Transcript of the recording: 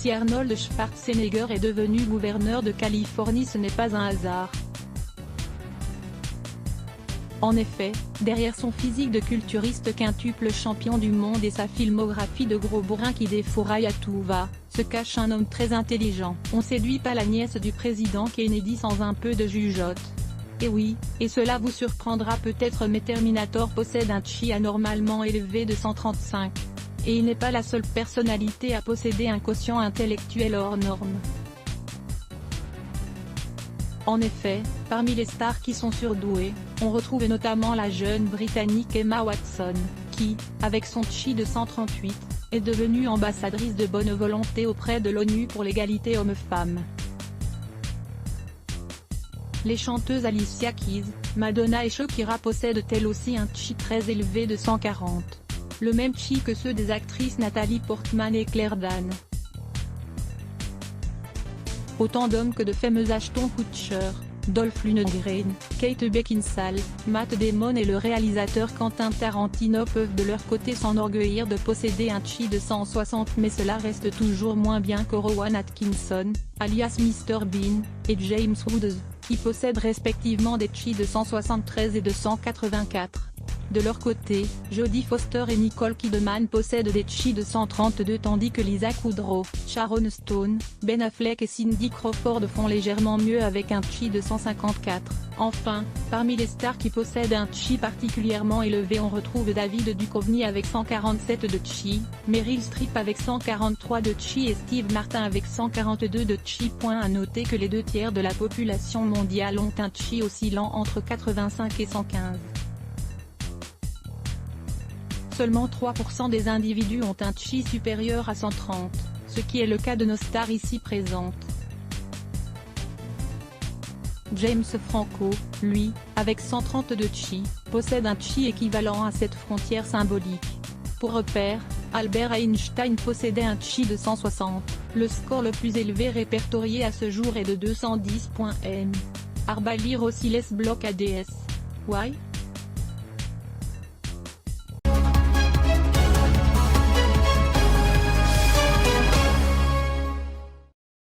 Si Arnold Schwarzenegger est devenu gouverneur de Californie, ce n'est pas un hasard. En effet, derrière son physique de culturiste quintuple champion du monde et sa filmographie de gros bourrin qui défouraille à tout va, se cache un homme très intelligent. On séduit pas la nièce du président Kennedy sans un peu de jugeote. Et oui, et cela vous surprendra peut-être, mais Terminator possède un chi anormalement élevé de 135. Et il n'est pas la seule personnalité à posséder un quotient intellectuel hors norme. En effet, parmi les stars qui sont surdouées, on retrouve notamment la jeune Britannique Emma Watson, qui, avec son chi de 138, est devenue ambassadrice de bonne volonté auprès de l'ONU pour l'égalité hommes-femmes. Les chanteuses Alicia Keys, Madonna et Shakira possèdent elles aussi un chi très élevé de 140. Le même chi que ceux des actrices Nathalie Portman et Claire Danes. Autant d'hommes que de fameux Ashton Kutcher, Dolph Lundgren, Kate Beckinsale, Matt Damon et le réalisateur Quentin Tarantino peuvent de leur côté s'enorgueillir de posséder un chi de 160, mais cela reste toujours moins bien que Rowan Atkinson, alias Mr Bean, et James Woods, qui possèdent respectivement des chi de 173 et de 184. De leur côté, Jodie Foster et Nicole Kidman possèdent des chi de 132 tandis que Lisa Kudrow, Sharon Stone, Ben Affleck et Cindy Crawford font légèrement mieux avec un chi de 154. Enfin, parmi les stars qui possèdent un chi particulièrement élevé, on retrouve David Duchovny avec 147 de chi, Meryl Streep avec 143 de chi et Steve Martin avec 142 de chi. À noter que les 2/3 de la population mondiale ont un chi oscillant entre 85 et 115. Seulement 3% des individus ont un chi supérieur à 130, ce qui est le cas de nos stars ici présentes. James Franco, lui, avec 130 de chi, possède un chi équivalent à cette frontière symbolique. Pour repère, Albert Einstein possédait un chi de 160, le score le plus élevé répertorié à ce jour est de 210. Arbalir Osiles Bloc ADS. Why?